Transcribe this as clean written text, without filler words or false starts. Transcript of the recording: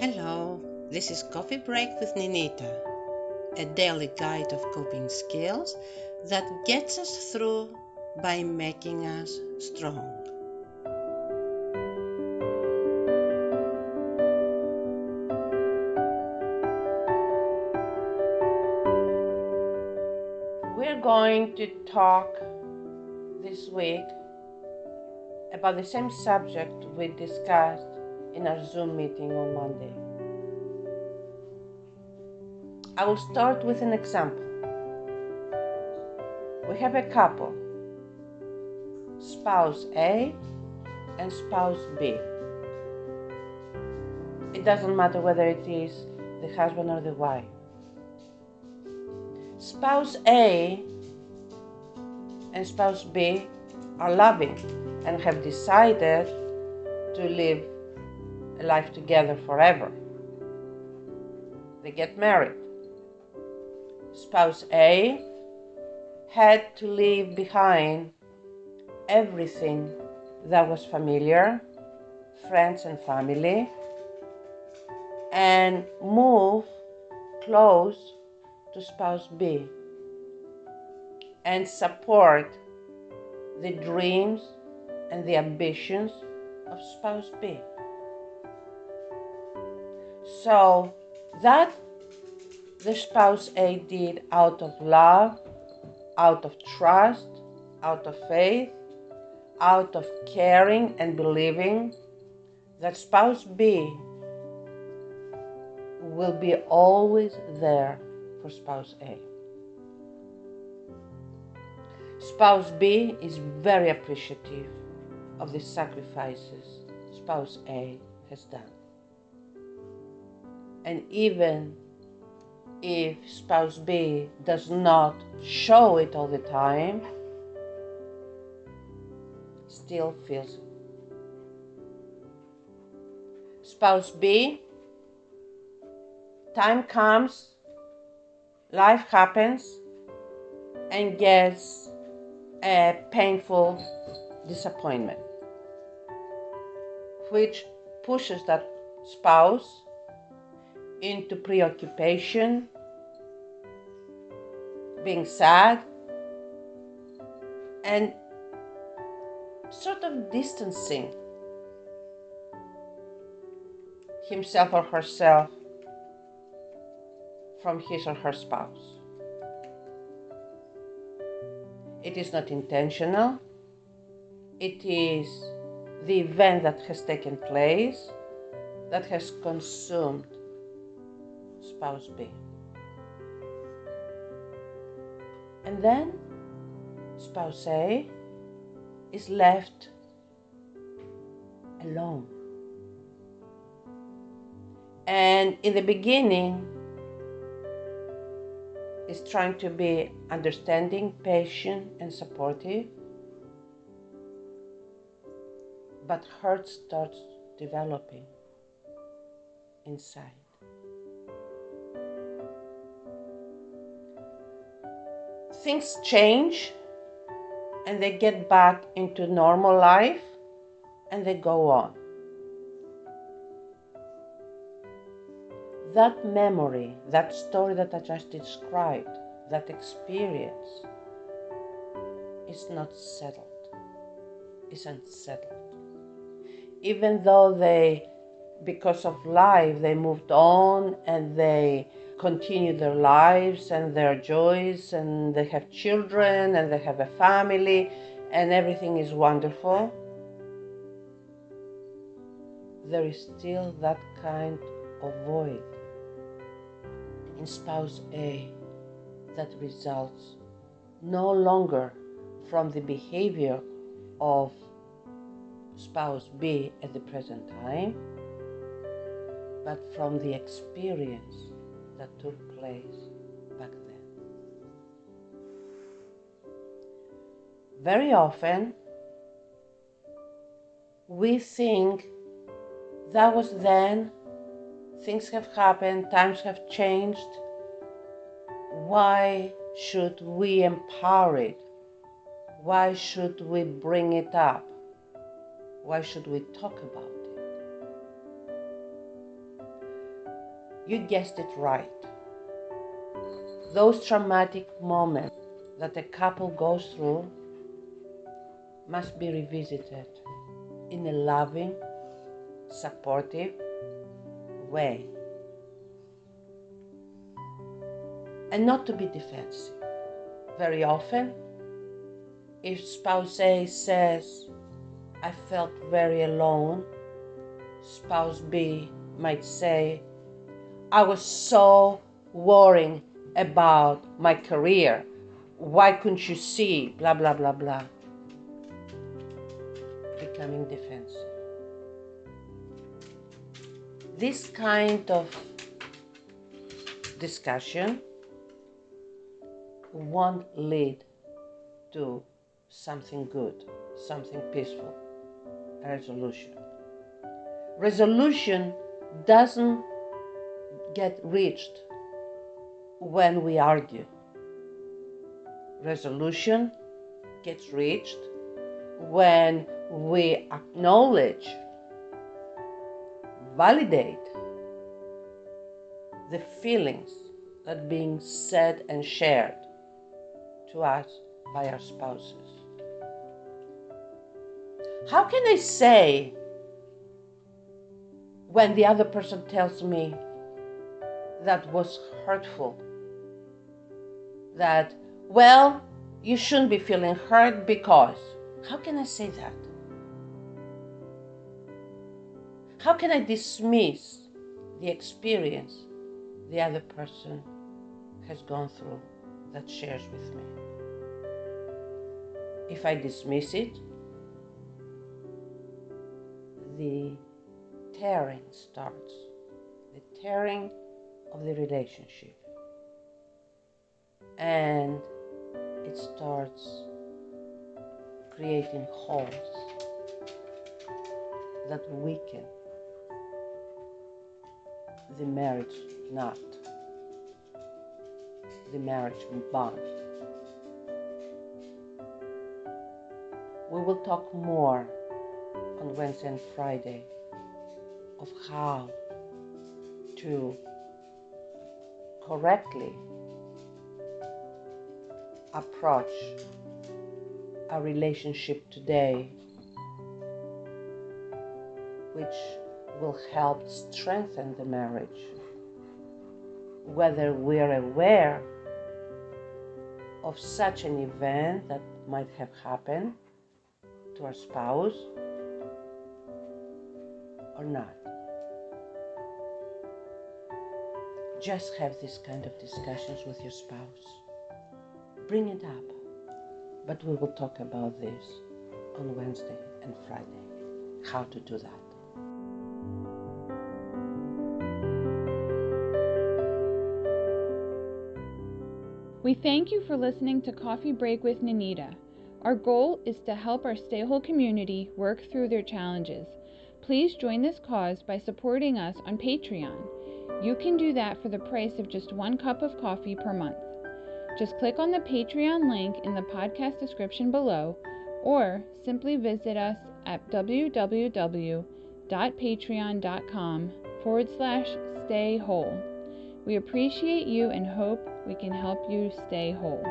Hello, this is Coffee Break with Ninita, a daily guide of coping skills that gets us through by making us strong. We're going to talk this week about the same subject we discussed in our Zoom meeting on Monday. I will start with an example. We have a couple, spouse A and spouse B. It doesn't matter whether it is the husband or the wife. Spouse A and spouse B are loving and have decided to live a life together forever. They get married. Spouse A had to leave behind everything that was familiar, friends and family, and move close to spouse B and support the dreams and the ambitions of spouse B. So that the spouse A did out of love, out of trust, out of faith, out of caring and believing that spouse B will be always there for spouse A. Spouse B is very appreciative of the sacrifices spouse A has done. And even if spouse B does not show it all the time, still feels it. Spouse B, time comes, life happens, and gets a painful disappointment, which pushes that spouse into preoccupation, being sad, and sort of distancing himself or herself from his or her spouse. It is not intentional. It is the event that has taken place that has consumed spouse B. And then spouse A is left alone. And in the beginning, is trying to be understanding, patient, and supportive, but hurt starts developing inside. Things change and they get back into normal life and they go on. That memory, that story that I just described, that experience is not settled, is unsettled. Even though because of life, they moved on and they continue their lives and their joys, and they have children and they have a family and everything is wonderful, there is still that kind of void in spouse A that results no longer from the behavior of spouse B at the present time, but from the experience that took place back then. Very often, we think that was then, things have happened, times have changed. Why should we empower it? Why should we bring it up? Why should we talk about it? You guessed it right. Those traumatic moments that a couple goes through must be revisited in a loving, supportive way. And not to be defensive. Very often, if spouse A says, I felt very alone, spouse B might say, I was so worrying about my career. Why couldn't you see? Blah, blah, blah, blah. Becoming defensive. This kind of discussion won't lead to something good, something peaceful, a resolution. Resolution doesn't get reached when we argue. Resolution gets reached when we acknowledge, validate the feelings that are being said and shared to us by our spouses. How can I say when the other person tells me that was hurtful, that, well, you shouldn't be feeling hurt because? How can I say that? How can I dismiss the experience the other person has gone through that shares with me? If I dismiss it, the tearing starts, the tearing of the relationship. And it starts creating holes that weaken the marriage knot, the marriage bond. We will talk more on Wednesday and Friday of how to correctly approach a relationship today, which will help strengthen the marriage, whether we're aware of such an event that might have happened to our spouse or not. Just have this kind of discussions with your spouse. Bring it up. But we will talk about this on Wednesday and Friday, how to do that. We thank you for listening to Coffee Break with Ninita. Our goal is to help our StayWHOLE community work through their challenges. Please join this cause by supporting us on Patreon. You can do that for the price of just 1 cup of coffee per month. Just click on the Patreon link in the podcast description below, or simply visit us at www.patreon.com/StayWHOLE. We appreciate you and hope we can help you stay whole.